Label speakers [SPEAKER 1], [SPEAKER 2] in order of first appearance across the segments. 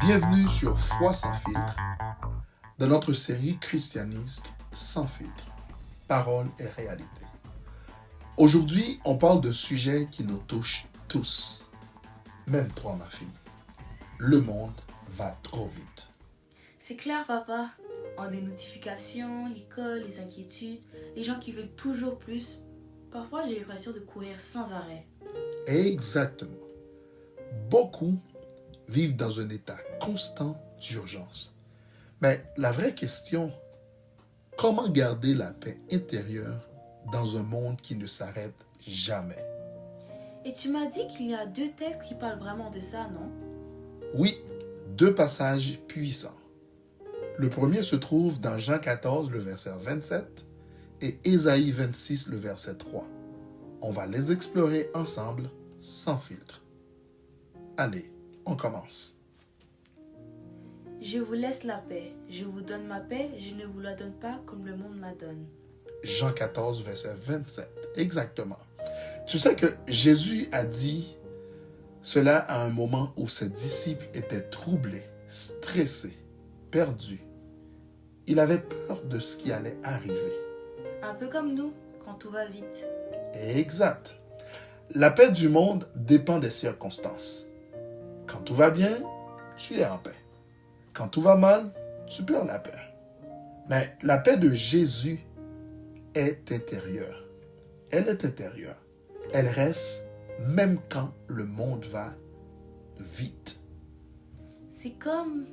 [SPEAKER 1] Bienvenue sur Foi sans filtre, dans notre série christianiste sans filtre, parole et réalité. Aujourd'hui, on parle d'un sujet qui nous touche tous, même toi ma fille. Le monde va trop vite.
[SPEAKER 2] C'est clair, papa. En des notifications, l'école, les inquiétudes, les gens qui veulent toujours plus. Parfois, j'ai l'impression de courir sans arrêt.
[SPEAKER 1] Exactement. Beaucoup vivent dans un état constant d'urgence. Mais la vraie question, comment garder la paix intérieure dans un monde qui ne s'arrête jamais?
[SPEAKER 2] Et tu m'as dit qu'il y a 2 textes qui parlent vraiment de ça, non?
[SPEAKER 1] Oui, 2 passages puissants. Le premier se trouve dans Jean 14, le verset 27, et Ésaïe 26, le verset 3. On va les explorer ensemble, sans filtre. Allez, on commence.
[SPEAKER 2] Je vous laisse la paix. Je vous donne ma paix. Je ne vous la donne pas comme le monde la donne.
[SPEAKER 1] Jean 14, verset 27. Exactement. Tu sais que Jésus a dit cela à un moment où ses disciples étaient troublés, stressés, perdus. Il avait peur de ce qui allait arriver.
[SPEAKER 2] Un peu comme nous, quand tout va vite.
[SPEAKER 1] Exact. La paix du monde dépend des circonstances. Quand tout va bien, tu es en paix. Quand tout va mal, tu perds la paix. Mais la paix de Jésus est intérieure. Elle est intérieure. Elle reste même quand le monde va vite.
[SPEAKER 2] C'est comme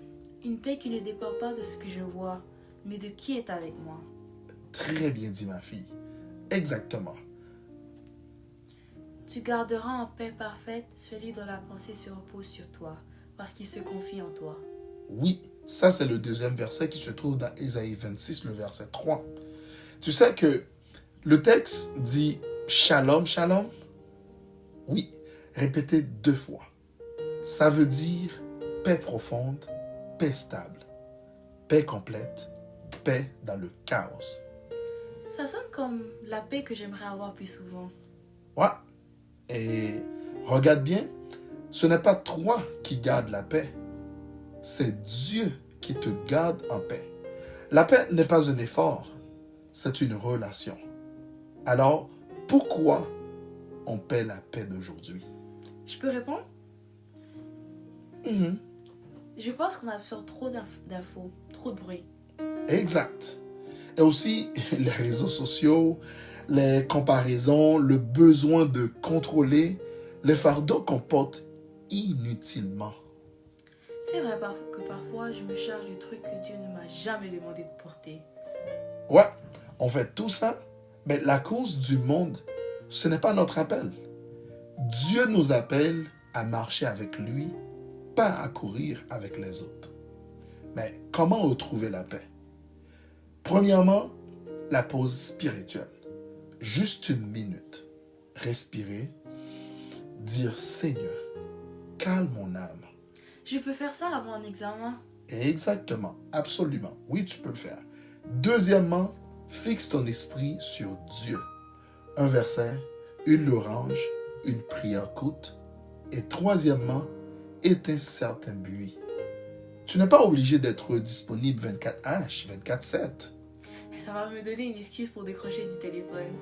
[SPEAKER 2] une paix qui ne dépend pas de ce que je vois, mais de qui est avec moi.
[SPEAKER 1] Très bien dit, ma fille. Exactement.
[SPEAKER 2] Tu garderas en paix parfaite celui dont la pensée se repose sur toi, parce qu'il se confie en toi.
[SPEAKER 1] Oui, ça c'est le deuxième verset qui se trouve dans Ésaïe 26, le verset 3. Tu sais que le texte dit « Shalom, shalom ». Oui, répété 2 fois. Ça veut dire paix profonde, paix stable, paix complète, paix dans le chaos.
[SPEAKER 2] Ça sonne comme la paix que j'aimerais avoir plus souvent.
[SPEAKER 1] Ouais, et regarde bien, ce n'est pas toi qui gardes la paix, c'est Dieu qui te garde en paix. La paix n'est pas un effort, c'est une relation. Alors, pourquoi on paie la paix d'aujourd'hui?
[SPEAKER 2] Je peux répondre?
[SPEAKER 1] Mhm.
[SPEAKER 2] Je pense qu'on absorbe trop d'infos, trop de bruit.
[SPEAKER 1] Exact. Et aussi, les réseaux sociaux, les comparaisons, le besoin de contrôler, les fardeaux qu'on porte inutilement.
[SPEAKER 2] C'est vrai que parfois je me charge de trucs que Dieu ne m'a jamais demandé de porter.
[SPEAKER 1] Ouais, on fait tout ça, mais la cause du monde, ce n'est pas notre appel. Dieu nous appelle à marcher avec lui, pas à courir avec les autres. Mais comment retrouver la paix? Premièrement, la pause spirituelle. Juste 1 minute. Respirer. Dire Seigneur, calme mon âme.
[SPEAKER 2] Je peux faire ça avant un examen?
[SPEAKER 1] Exactement, absolument. Oui, tu peux le faire. Deuxièmement, fixe ton esprit sur Dieu. Un verset, une louange, une prière courte. Et troisièmement, éteins certains bruits. Tu n'es pas obligé d'être disponible 24H, 24/7.
[SPEAKER 2] Ça va me donner une excuse pour décrocher du téléphone.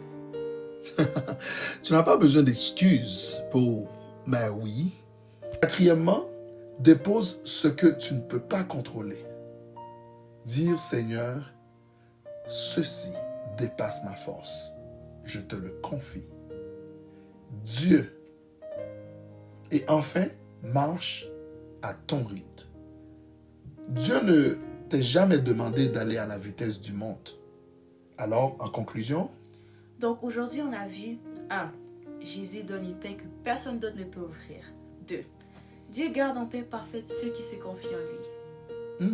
[SPEAKER 1] Tu n'as pas besoin d'excuses pour « mais oui ». Quatrièmement, dépose ce que tu ne peux pas contrôler. Dire « Seigneur, ceci dépasse ma force. Je te le confie. » Dieu. Et enfin, marche à ton rythme. Dieu ne t'a jamais demandé d'aller à la vitesse du monde. Alors, en conclusion,
[SPEAKER 2] Donc aujourd'hui on a vu 1. Jésus donne une paix que personne d'autre ne peut offrir. 2. Dieu garde en paix parfaite ceux qui se confient en lui.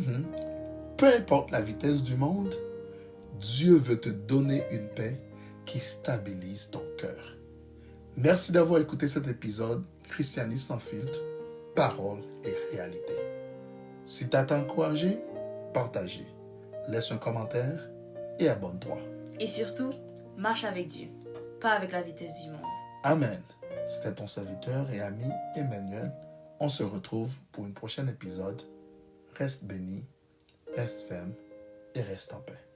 [SPEAKER 1] peu importe la vitesse du monde, Dieu veut te donner une paix qui stabilise ton cœur. Merci d'avoir écouté cet épisode Christianisme sans filtre, parole et réalité. Si tu as été encouragé, partagez, laisse un commentaire et abonne-toi.
[SPEAKER 2] Et surtout, marche avec Dieu, pas avec la vitesse du monde.
[SPEAKER 1] Amen. C'était ton serviteur et ami Emmanuel. On se retrouve pour un prochain épisode. Reste béni, reste ferme et reste en paix.